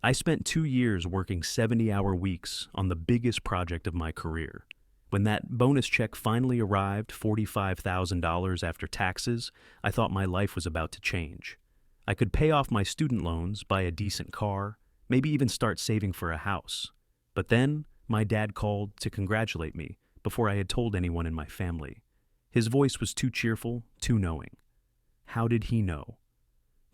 I spent 2 years working 70-hour weeks on the biggest project of my career. When that bonus check finally arrived, $45,000 after taxes, I thought my life was about to change. I could pay off my student loans, buy a decent car, maybe even start saving for a house. But then, my dad called to congratulate me before I had told anyone in my family. His voice was too cheerful, too knowing. How did he know?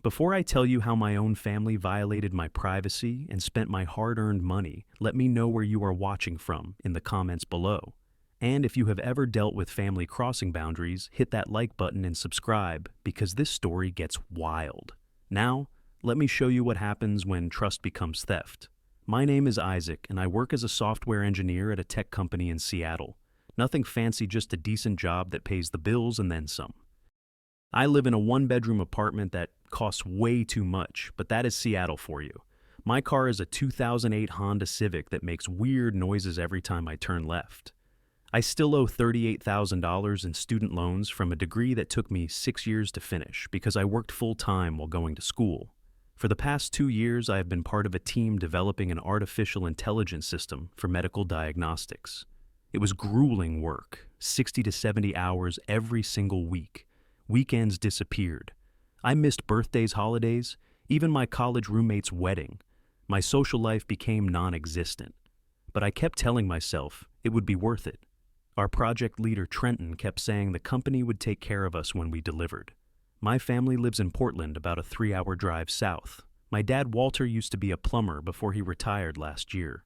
Before I tell you how my own family violated my privacy and spent my hard-earned money, let me know where you are watching from in the comments below. And if you have ever dealt with family crossing boundaries, hit that like button and subscribe because this story gets wild. Now, let me show you what happens when trust becomes theft. My name is Isaac, and I work as a software engineer at a tech company in Seattle. Nothing fancy, just a decent job that pays the bills and then some. I live in a one-bedroom apartment that costs way too much, but that is Seattle for you. My car is a 2008 Honda Civic that makes weird noises every time I turn left. I still owe $38,000 in student loans from a degree that took me 6 years to finish because I worked full-time while going to school. For the past 2 years, I have been part of a team developing an artificial intelligence system for medical diagnostics. It was grueling work, 60 to 70 hours every single week. Weekends disappeared. I missed birthdays, holidays, even my college roommate's wedding. My social life became non-existent. But I kept telling myself it would be worth it. Our project leader, Trenton, kept saying the company would take care of us when we delivered. My family lives in Portland, about a 3-hour drive south. My dad, Walter, used to be a plumber before he retired last year.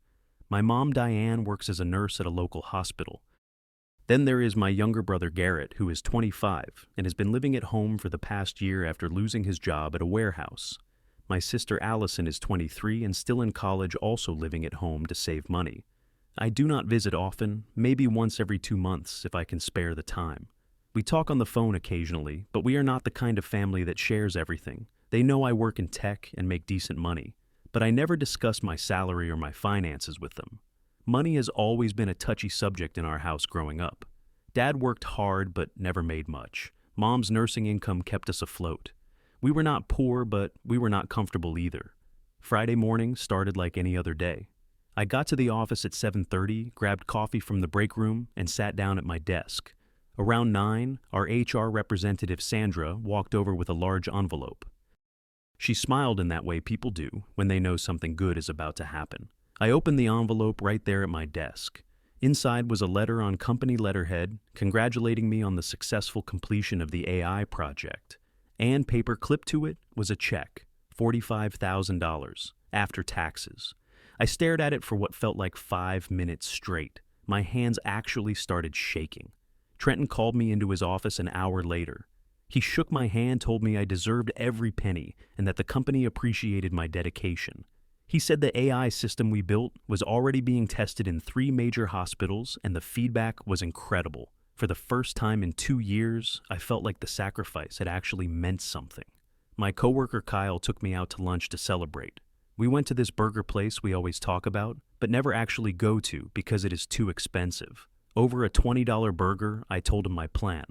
My mom, Diane, works as a nurse at a local hospital. Then there is my younger brother, Garrett, who is 25 and has been living at home for the past year after losing his job at a warehouse. My sister, Allison, is 23 and still in college, also living at home to save money. I do not visit often, maybe once every 2 months if I can spare the time. We talk on the phone occasionally, but we are not the kind of family that shares everything. They know I work in tech and make decent money, but I never discuss my salary or my finances with them. Money has always been a touchy subject in our house growing up. Dad worked hard but never made much. Mom's nursing income kept us afloat. We were not poor, but we were not comfortable either. Friday morning started like any other day. I got to the office at 7:30, grabbed coffee from the break room, and sat down at my desk. Around 9, our HR representative, Sandra, walked over with a large envelope. She smiled in that way people do when they know something good is about to happen. I opened the envelope right there at my desk. Inside was a letter on company letterhead congratulating me on the successful completion of the AI project. And paper clipped to it was a check, $45,000, after taxes. I stared at it for what felt like 5 minutes straight. My hands actually started shaking. Trenton called me into his office an hour later. He shook my hand, told me I deserved every penny, and that the company appreciated my dedication. He said the AI system we built was already being tested in 3 major hospitals, and the feedback was incredible. For the first time in 2 years, I felt like the sacrifice had actually meant something. My coworker Kyle took me out to lunch to celebrate. We went to this burger place we always talk about, but never actually go to because it is too expensive. Over a $20 burger, I told him my plan.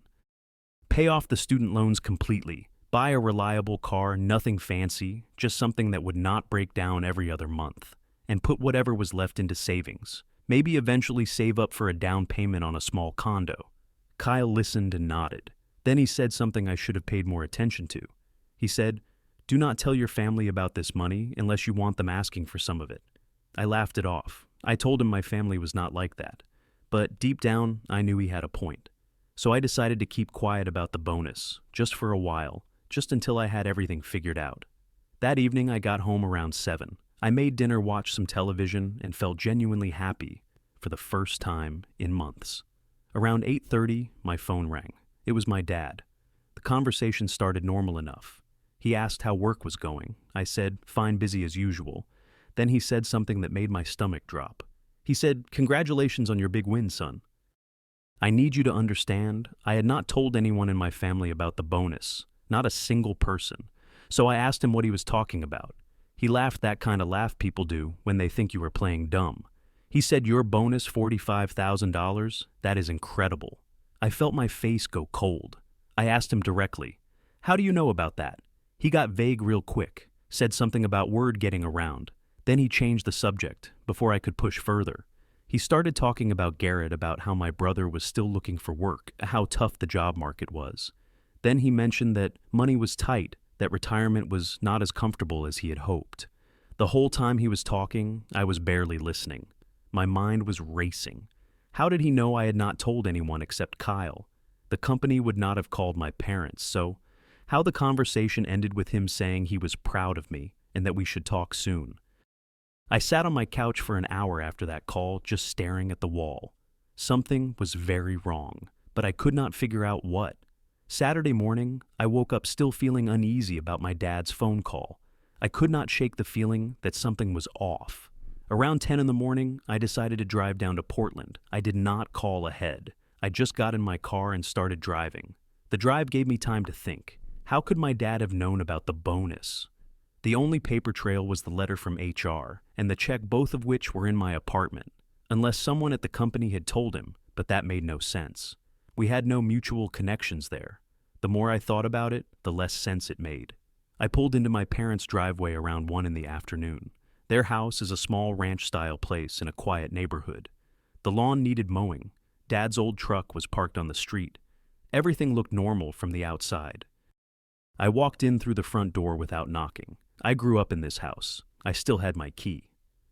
Pay off the student loans completely. Buy a reliable car, nothing fancy, just something that would not break down every other month. And put whatever was left into savings. Maybe eventually save up for a down payment on a small condo. Kyle listened and nodded. Then he said something I should have paid more attention to. He said, "Do not tell your family about this money unless you want them asking for some of it." I laughed it off. I told him my family was not like that. But deep down, I knew he had a point. So I decided to keep quiet about the bonus, just for a while, just until I had everything figured out. That evening, I got home around 7. I made dinner, watched some television, and felt genuinely happy for the first time in months. Around 8:30, my phone rang. It was my dad. The conversation started normal enough. He asked how work was going. I said, "Fine, busy as usual." Then he said something that made my stomach drop. He said, "Congratulations on your big win, son." I need you to understand, I had not told anyone in my family about the bonus, not a single person. So I asked him what he was talking about. He laughed that kind of laugh people do when they think you are playing dumb. He said, "Your bonus, $45,000, that is incredible." I felt my face go cold. I asked him directly, "How do you know about that?" He got vague real quick, said something about word getting around. Then he changed the subject before I could push further. He started talking about Garrett, about how my brother was still looking for work, how tough the job market was. Then he mentioned that money was tight, that retirement was not as comfortable as he had hoped. The whole time he was talking, I was barely listening. My mind was racing. How did he know I had not told anyone except Kyle? The company would not have called my parents, so how the conversation ended with him saying he was proud of me and that we should talk soon. I sat on my couch for an hour after that call, just staring at the wall. Something was very wrong, but I could not figure out what. Saturday morning, I woke up still feeling uneasy about my dad's phone call. I could not shake the feeling that something was off. Around 10 in the morning, I decided to drive down to Portland. I did not call ahead. I just got in my car and started driving. The drive gave me time to think. How could my dad have known about the bonus? The only paper trail was the letter from HR, and the check, both of which were in my apartment. Unless someone at the company had told him, but that made no sense. We had no mutual connections there. The more I thought about it, the less sense it made. I pulled into my parents' driveway around 1 in the afternoon. Their house is a small ranch-style place in a quiet neighborhood. The lawn needed mowing. Dad's old truck was parked on the street. Everything looked normal from the outside. I walked in through the front door without knocking. I grew up in this house. I still had my key.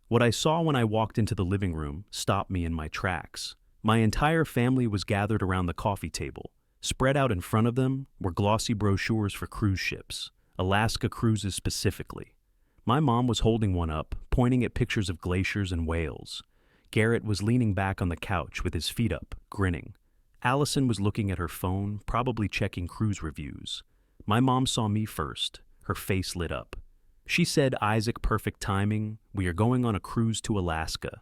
What I saw when I walked into the living room stopped me in my tracks. My entire family was gathered around the coffee table. Spread out in front of them were glossy brochures for cruise ships, Alaska cruises specifically. My mom was holding one up, pointing at pictures of glaciers and whales. Garrett was leaning back on the couch with his feet up, grinning. Allison was looking at her phone, probably checking cruise reviews. My mom saw me first. Her face lit up. She said, "Isaac, perfect timing. We are going on a cruise to Alaska."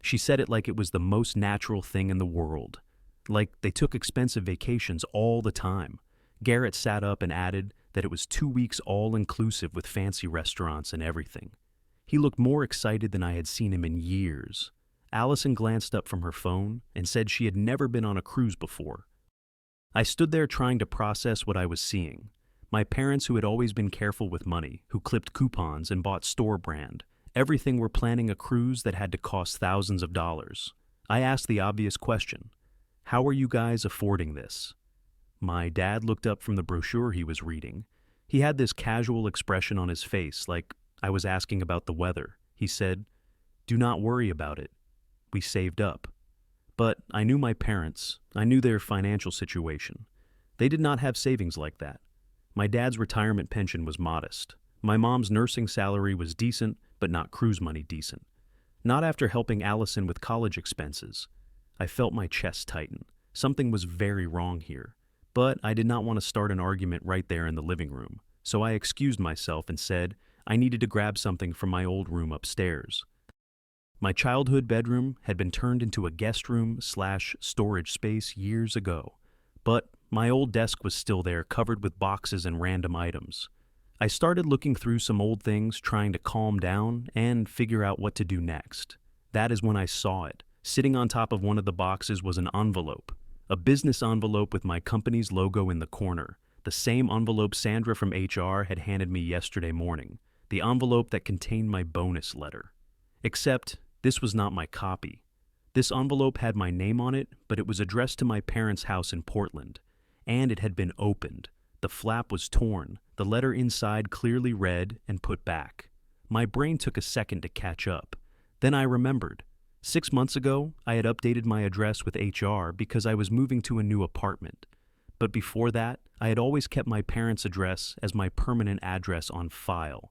She said it like it was the most natural thing in the world. Like they took expensive vacations all the time. Garrett sat up and added that it was 2 weeks all-inclusive with fancy restaurants and everything. He looked more excited than I had seen him in years. Allison glanced up from her phone and said she had never been on a cruise before. I stood there trying to process what I was seeing. My parents, who had always been careful with money, who clipped coupons and bought store brand, everything were planning a cruise that had to cost thousands of dollars. I asked the obvious question, how are you guys affording this? My dad looked up from the brochure he was reading. He had this casual expression on his face, like I was asking about the weather. He said, "Do not worry about it. We saved up." But I knew my parents. I knew their financial situation. They did not have savings like that. My dad's retirement pension was modest. My mom's nursing salary was decent, but not cruise money decent. Not after helping Allison with college expenses. I felt my chest tighten. Something was very wrong here. But I did not want to start an argument right there in the living room, so I excused myself and said I needed to grab something from my old room upstairs. My childhood bedroom had been turned into a guest room/storage space years ago, but my old desk was still there, covered with boxes and random items. I started looking through some old things, trying to calm down and figure out what to do next. That is when I saw it. Sitting on top of one of the boxes was an envelope. A business envelope with my company's logo in the corner. The same envelope Sandra from HR had handed me yesterday morning. The envelope that contained my bonus letter. Except, this was not my copy. This envelope had my name on it, but it was addressed to my parents' house in Portland. And it had been opened. The flap was torn, the letter inside clearly read and put back. My brain took a second to catch up. Then I remembered. 6 months ago, I had updated my address with HR because I was moving to a new apartment. But before that, I had always kept my parents' address as my permanent address on file.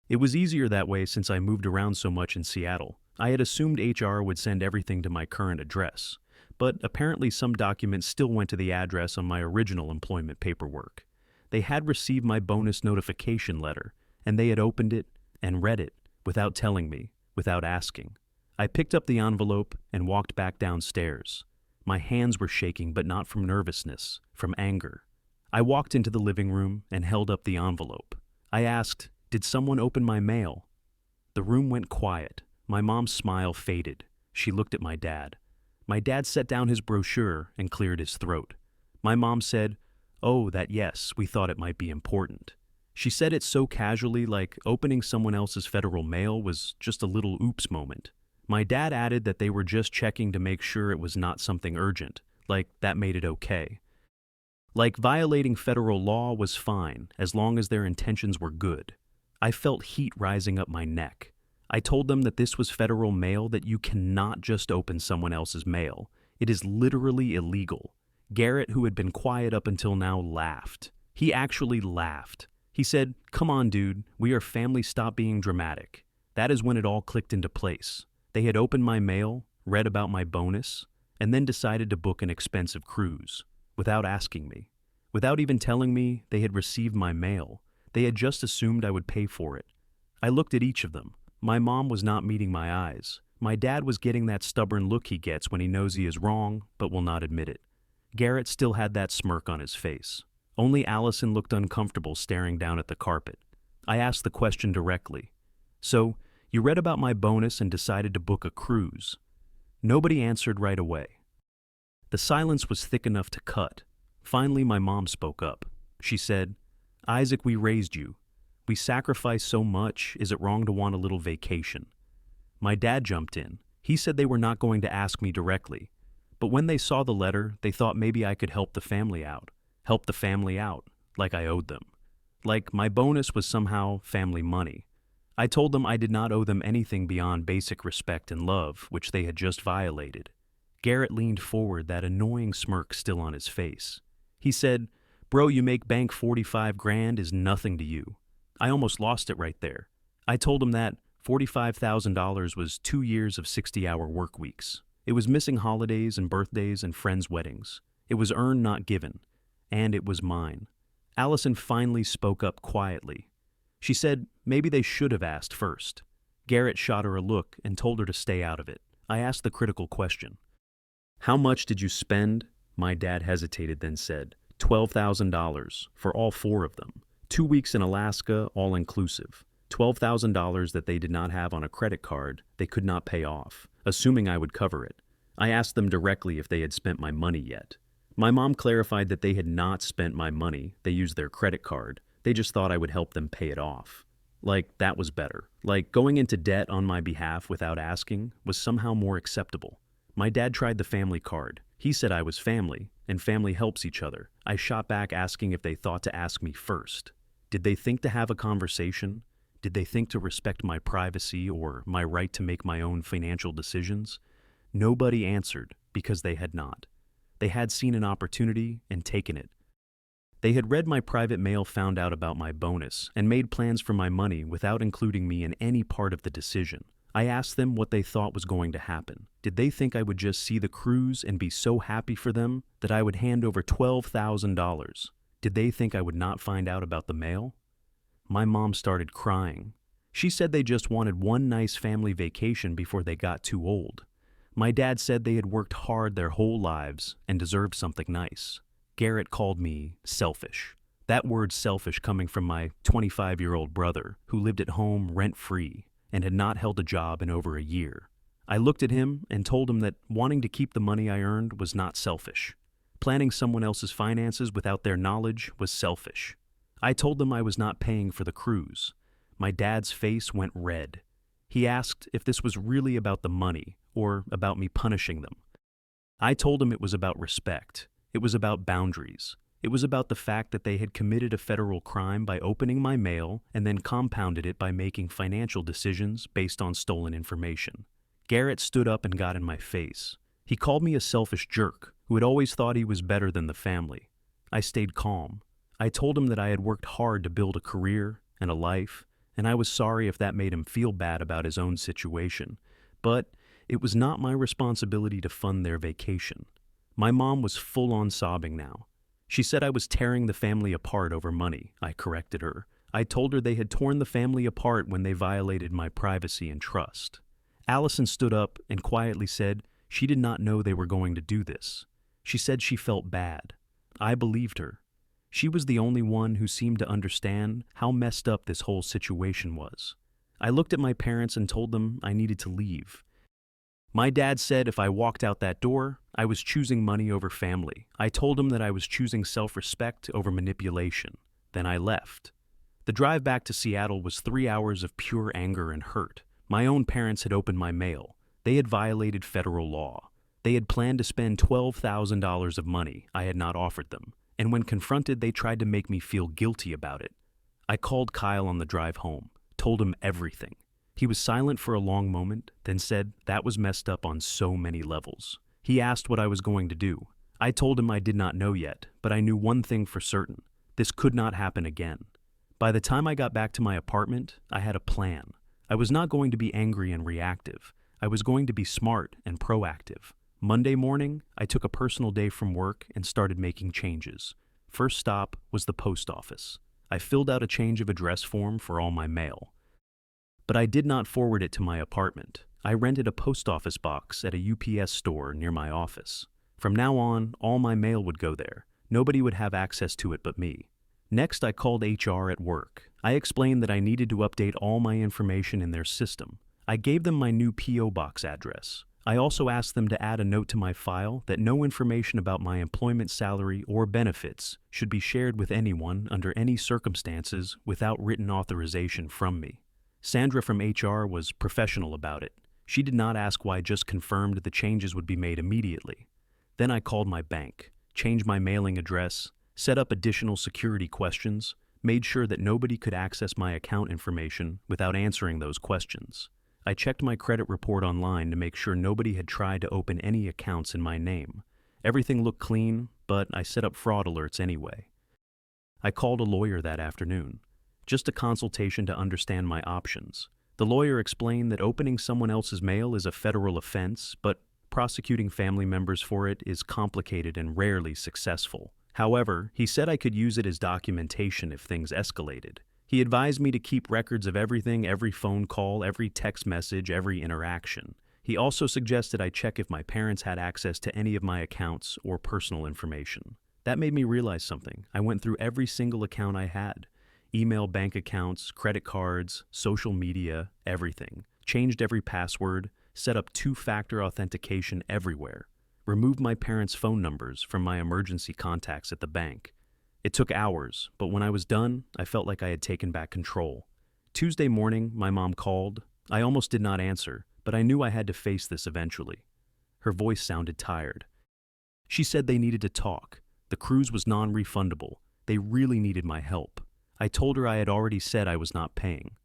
It was easier that way since I moved around so much in Seattle. I had assumed HR would send everything to my current address, but apparently some documents still went to the address on my original employment paperwork. They had received my bonus notification letter, and they had opened it and read it without telling me, without asking. I picked up the envelope and walked back downstairs. My hands were shaking, but not from nervousness, from anger. I walked into the living room and held up the envelope. I asked, "Did someone open my mail?" The room went quiet. My mom's smile faded. She looked at my dad. My dad set down his brochure and cleared his throat. My mom said, "Oh, that yes, we thought it might be important." She said it so casually, like opening someone else's federal mail was just a little oops moment. My dad added that they were just checking to make sure it was not something urgent, like that made it okay. Like violating federal law was fine as long as their intentions were good. I felt heat rising up my neck. I told them that this was federal mail, that you cannot just open someone else's mail. It is literally illegal. Garrett, who had been quiet up until now, laughed. He actually laughed. He said, "Come on, dude, we are family, stop being dramatic." That is when it all clicked into place. They had opened my mail, read about my bonus, and then decided to book an expensive cruise, without asking me. Without even telling me they had received my mail. They had just assumed I would pay for it. I looked at each of them. My mom was not meeting my eyes. My dad was getting that stubborn look he gets when he knows he is wrong, but will not admit it. Garrett still had that smirk on his face. Only Allison looked uncomfortable staring down at the carpet. I asked the question directly. "So, you read about my bonus and decided to book a cruise?" Nobody answered right away. The silence was thick enough to cut. Finally, my mom spoke up. She said, "Isaac, we raised you. We sacrificed so much, is it wrong to want a little vacation?" My dad jumped in. He said they were not going to ask me directly. But when they saw the letter, they thought maybe I could help the family out. Help the family out, like I owed them. Like my bonus was somehow family money. I told them I did not owe them anything beyond basic respect and love, which they had just violated. Garrett leaned forward, that annoying smirk still on his face. He said, "Bro, you make bank 45 grand is nothing to you." I almost lost it right there. I told him that $45,000 was 2 years of 60-hour work weeks. It was missing holidays and birthdays and friends' weddings. It was earned, not given. And it was mine. Allison finally spoke up quietly. She said maybe they should have asked first. Garrett shot her a look and told her to stay out of it. I asked the critical question. "How much did you spend?" My dad hesitated, then said, $12,000 for all 4 of them. 2 weeks in Alaska, all inclusive. $12,000 that they did not have on a credit card they could not pay off, assuming I would cover it. I asked them directly if they had spent my money yet. My mom clarified that they had not spent my money, they used their credit card. They just thought I would help them pay it off. Like, that was better. Like, going into debt on my behalf without asking was somehow more acceptable. My dad tried the family card. He said I was family, and family helps each other. I shot back asking if they thought to ask me first. Did they think to have a conversation? Did they think to respect my privacy or my right to make my own financial decisions? Nobody answered because they had not. They had seen an opportunity and taken it. They had read my private mail, found out about my bonus, and made plans for my money without including me in any part of the decision. I asked them what they thought was going to happen. Did they think I would just see the cruise and be so happy for them that I would hand over $12,000? Did they think I would not find out about the mail? My mom started crying. She said they just wanted one nice family vacation before they got too old. My dad said they had worked hard their whole lives and deserved something nice. Garrett called me selfish. That word selfish coming from my 25-year-old brother who lived at home rent-free and had not held a job in over a year. I looked at him and told him that wanting to keep the money I earned was not selfish. Planning someone else's finances without their knowledge was selfish. I told them I was not paying for the cruise. My dad's face went red. He asked if this was really about the money or about me punishing them. I told him it was about respect. It was about boundaries. It was about the fact that they had committed a federal crime by opening my mail and then compounded it by making financial decisions based on stolen information. Garrett stood up and got in my face. He called me a selfish jerk who had always thought he was better than the family. I stayed calm. I told him that I had worked hard to build a career and a life, and I was sorry if that made him feel bad about his own situation. But it was not my responsibility to fund their vacation. My mom was full-on sobbing now. She said I was tearing the family apart over money. I corrected her. I told her they had torn the family apart when they violated my privacy and trust. Allison stood up and quietly said she did not know they were going to do this. She said she felt bad. I believed her. She was the only one who seemed to understand how messed up this whole situation was. I looked at my parents and told them I needed to leave. My dad said if I walked out that door, I was choosing money over family. I told him that I was choosing self-respect over manipulation. Then I left. The drive back to Seattle was 3 hours of pure anger and hurt. My own parents had opened my mail. They had violated federal law. They had planned to spend $12,000 of money I had not offered them, and when confronted, they tried to make me feel guilty about it. I called Kyle on the drive home, told him everything. He was silent for a long moment, then said that was messed up on so many levels. He asked what I was going to do. I told him I did not know yet, but I knew one thing for certain. This could not happen again. By the time I got back to my apartment, I had a plan. I was not going to be angry and reactive. I was going to be smart and proactive. Monday morning, I took a personal day from work and started making changes. First stop was the post office. I filled out a change of address form for all my mail. But I did not forward it to my apartment. I rented a post office box at a UPS store near my office. From now on, all my mail would go there. Nobody would have access to it but me. Next, I called HR at work. I explained that I needed to update all my information in their system. I gave them my new P.O. box address. I also asked them to add a note to my file that no information about my employment salary or benefits should be shared with anyone under any circumstances without written authorization from me. Sandra from HR was professional about it. She did not ask why I just confirmed the changes would be made immediately. Then I called my bank, changed my mailing address, set up additional security questions, made sure that nobody could access my account information without answering those questions. I checked my credit report online to make sure nobody had tried to open any accounts in my name. Everything looked clean, but I set up fraud alerts anyway. I called a lawyer that afternoon, just a consultation to understand my options. The lawyer explained that opening someone else's mail is a federal offense, but prosecuting family members for it is complicated and rarely successful. However, he said I could use it as documentation if things escalated. He advised me to keep records of everything, every phone call, every text message, every interaction. He also suggested I check if my parents had access to any of my accounts or personal information. That made me realize something. I went through every single account I had. Email, bank accounts, credit cards, social media, everything. Changed every password, set up two-factor authentication everywhere. Removed my parents' phone numbers from my emergency contacts at the bank. It took hours, but when I was done, I felt like I had taken back control. Tuesday morning, my mom called. I almost did not answer, but I knew I had to face this eventually. Her voice sounded tired. She said they needed to talk. The cruise was non-refundable. They really needed my help. I told her I had already said I was not paying.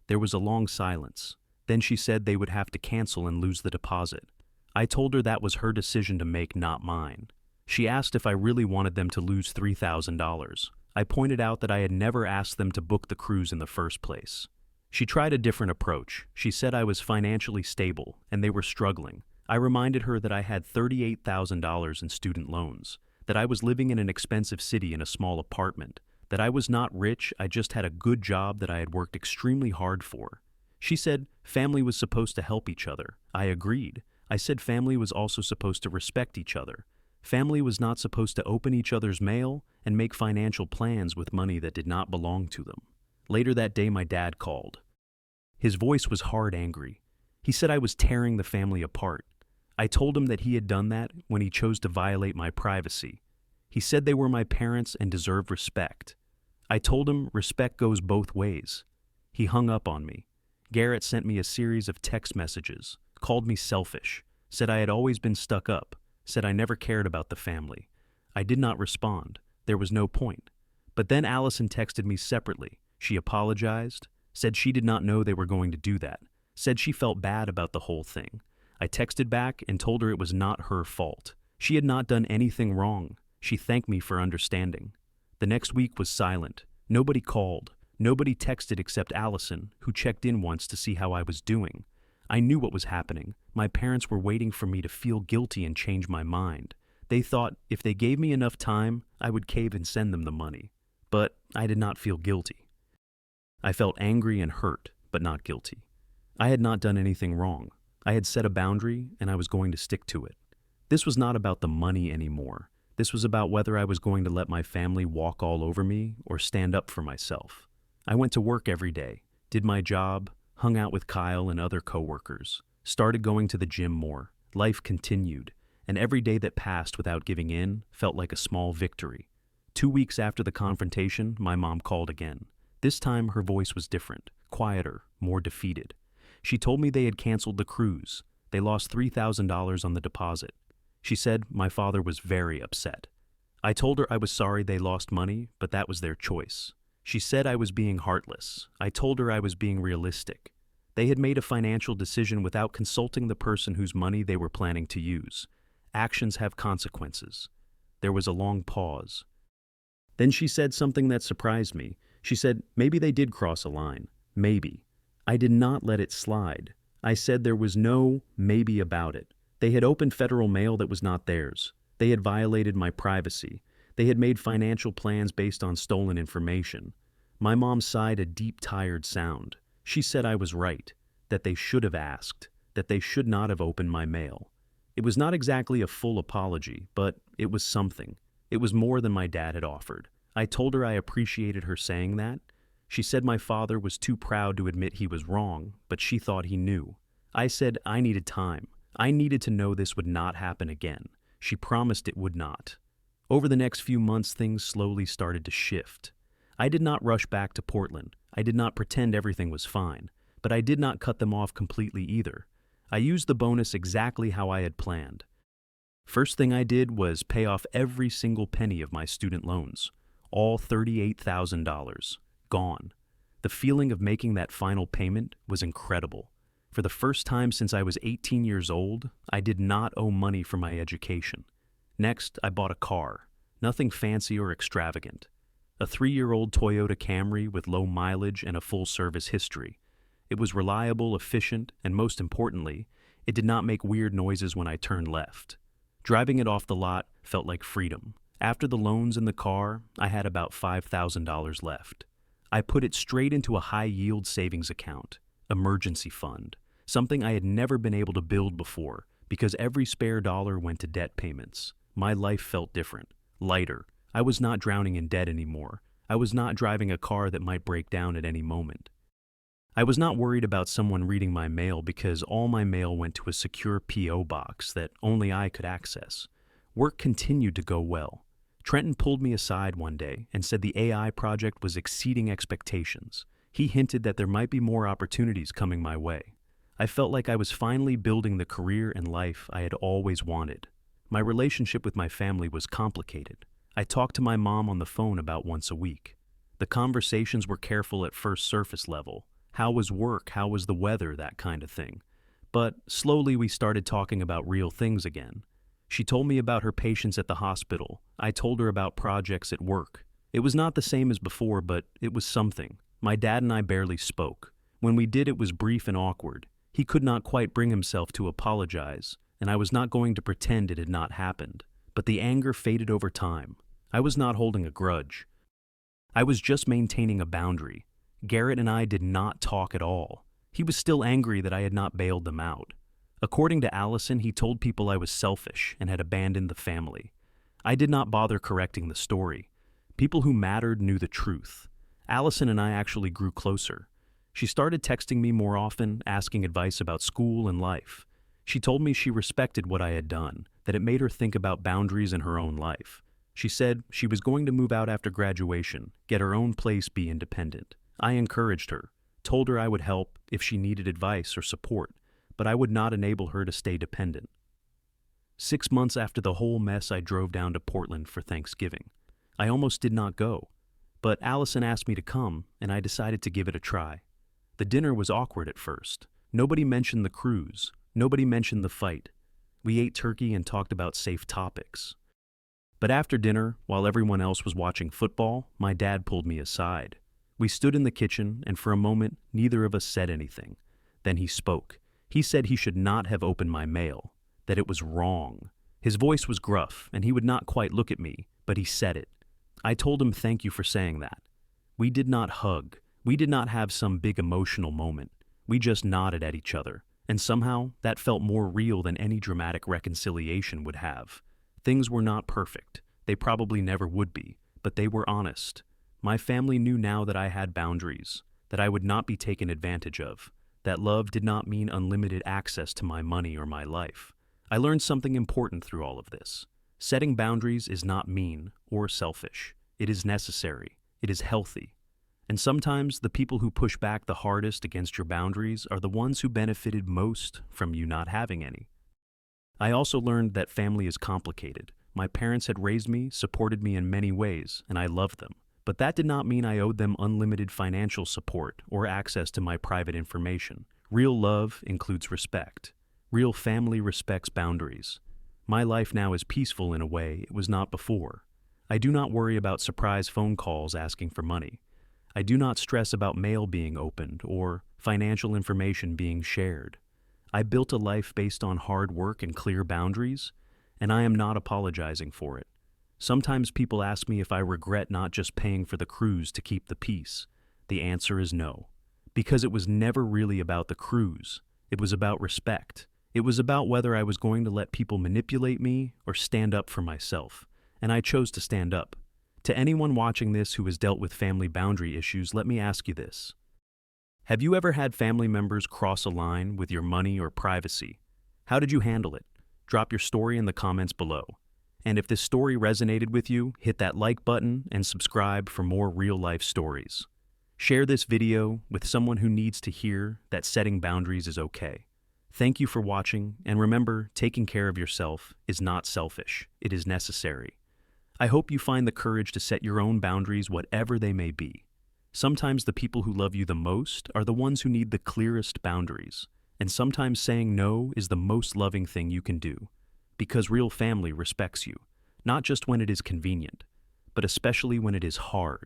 There was a long silence. Then she said they would have to cancel and lose the deposit. I told her that was her decision to make, not mine. She asked if I really wanted them to lose $3,000. I pointed out that I had never asked them to book the cruise in the first place. She tried a different approach. She said I was financially stable and they were struggling. I reminded her that I had $38,000 in student loans, that I was living in an expensive city in a small apartment, that I was not rich, I just had a good job that I had worked extremely hard for. She said family was supposed to help each other. I agreed. I said family was also supposed to respect each other. Family was not supposed to open each other's mail and make financial plans with money that did not belong to them. Later that day, my dad called. His voice was hard angry. He said I was tearing the family apart. I told him that he had done that when he chose to violate my privacy. He said they were my parents and deserved respect. I told him respect goes both ways. He hung up on me. Garrett sent me a series of text messages, called me selfish, said I had always been stuck up, said I never cared about the family. I did not respond. There was no point. But then Allison texted me separately. She apologized, said she did not know they were going to do that, said she felt bad about the whole thing. I texted back and told her it was not her fault. She had not done anything wrong. She thanked me for understanding. The next week was silent. Nobody called. Nobody texted except Allison, who checked in once to see how I was doing. I knew what was happening. My parents were waiting for me to feel guilty and change my mind. They thought if they gave me enough time, I would cave and send them the money. But I did not feel guilty. I felt angry and hurt, but not guilty. I had not done anything wrong. I had set a boundary, and I was going to stick to it. This was not about the money anymore. This was about whether I was going to let my family walk all over me or stand up for myself. I went to work every day, did my job, hung out with Kyle and other coworkers, started going to the gym more. Life continued, and every day that passed without giving in felt like a small victory. 2 weeks after the confrontation, my mom called again. This time her voice was different, quieter, more defeated. She told me they had canceled the cruise. They lost $3,000 on the deposit. She said my father was very upset. I told her I was sorry they lost money, but that was their choice. She said I was being heartless. I told her I was being realistic. They had made a financial decision without consulting the person whose money they were planning to use. Actions have consequences. There was a long pause. Then she said something that surprised me. She said, maybe they did cross a line. Maybe. I did not let it slide. I said there was no maybe about it. They had opened federal mail that was not theirs. They had violated my privacy. They had made financial plans based on stolen information. My mom sighed a deep, tired sound. She said I was right, that they should have asked, that they should not have opened my mail. It was not exactly a full apology, but it was something. It was more than my dad had offered. I told her I appreciated her saying that. She said my father was too proud to admit he was wrong, but she thought he knew. I said I needed time. I needed to know this would not happen again. She promised it would not. Over the next few months, things slowly started to shift. I did not rush back to Portland. I did not pretend everything was fine, but I did not cut them off completely either. I used the bonus exactly how I had planned. First thing I did was pay off every single penny of my student loans. All $38,000. Gone. The feeling of making that final payment was incredible. For the first time since I was 18 years old, I did not owe money for my education. Next, I bought a car. Nothing fancy or extravagant. A 3-year-old Toyota Camry with low mileage and a full-service history. It was reliable, efficient, and most importantly, it did not make weird noises when I turned left. Driving it off the lot felt like freedom. After the loans in the car, I had about $5,000 left. I put it straight into a high-yield savings account, emergency fund, something I had never been able to build before because every spare dollar went to debt payments. My life felt different, lighter. I was not drowning in debt anymore. I was not driving a car that might break down at any moment. I was not worried about someone reading my mail because all my mail went to a secure P.O. box that only I could access. Work continued to go well. Trenton pulled me aside one day and said the AI project was exceeding expectations. He hinted that there might be more opportunities coming my way. I felt like I was finally building the career and life I had always wanted. My relationship with my family was complicated. I talked to my mom on the phone about once a week. The conversations were careful at first surface level. How was work? How was the weather? That kind of thing. But slowly we started talking about real things again. She told me about her patients at the hospital. I told her about projects at work. It was not the same as before, but it was something. My dad and I barely spoke. When we did, it was brief and awkward. He could not quite bring himself to apologize, and I was not going to pretend it had not happened. But the anger faded over time. I was not holding a grudge. I was just maintaining a boundary. Garrett and I did not talk at all. He was still angry that I had not bailed them out. According to Allison, he told people I was selfish and had abandoned the family. I did not bother correcting the story. People who mattered knew the truth. Allison and I actually grew closer. She started texting me more often, asking advice about school and life. She told me she respected what I had done, that it made her think about boundaries in her own life. She said she was going to move out after graduation, get her own place, be independent. I encouraged her, told her I would help if she needed advice or support, but I would not enable her to stay dependent. 6 months after the whole mess, I drove down to Portland for Thanksgiving. I almost did not go, but Allison asked me to come, and I decided to give it a try. The dinner was awkward at first. Nobody mentioned the cruise. Nobody mentioned the fight. We ate turkey and talked about safe topics. But after dinner, while everyone else was watching football, my dad pulled me aside. We stood in the kitchen, and for a moment, neither of us said anything. Then he spoke. He said he should not have opened my mail, that it was wrong. His voice was gruff, and he would not quite look at me, but he said it. I told him thank you for saying that. We did not hug. We did not have some big emotional moment. We just nodded at each other, and somehow that felt more real than any dramatic reconciliation would have. Things were not perfect. They probably never would be, but they were honest. My family knew now that I had boundaries, that I would not be taken advantage of, that love did not mean unlimited access to my money or my life. I learned something important through all of this. Setting boundaries is not mean or selfish. It is necessary. It is healthy. And sometimes the people who push back the hardest against your boundaries are the ones who benefited most from you not having any. I also learned that family is complicated. My parents had raised me, supported me in many ways, and I loved them. But that did not mean I owed them unlimited financial support or access to my private information. Real love includes respect. Real family respects boundaries. My life now is peaceful in a way it was not before. I do not worry about surprise phone calls asking for money. I do not stress about mail being opened or financial information being shared. I built a life based on hard work and clear boundaries, and I am not apologizing for it. Sometimes people ask me if I regret not just paying for the cruise to keep the peace. The answer is no, because it was never really about the cruise. It was about respect. It was about whether I was going to let people manipulate me or stand up for myself, and I chose to stand up. To anyone watching this who has dealt with family boundary issues, let me ask you this. Have you ever had family members cross a line with your money or privacy? How did you handle it? Drop your story in the comments below. And if this story resonated with you, hit that like button and subscribe for more real-life stories. Share this video with someone who needs to hear that setting boundaries is okay. Thank you for watching, and remember, taking care of yourself is not selfish, it is necessary. I hope you find the courage to set your own boundaries, whatever they may be. Sometimes the people who love you the most are the ones who need the clearest boundaries, and sometimes saying no is the most loving thing you can do, because real family respects you, not just when it is convenient, but especially when it is hard.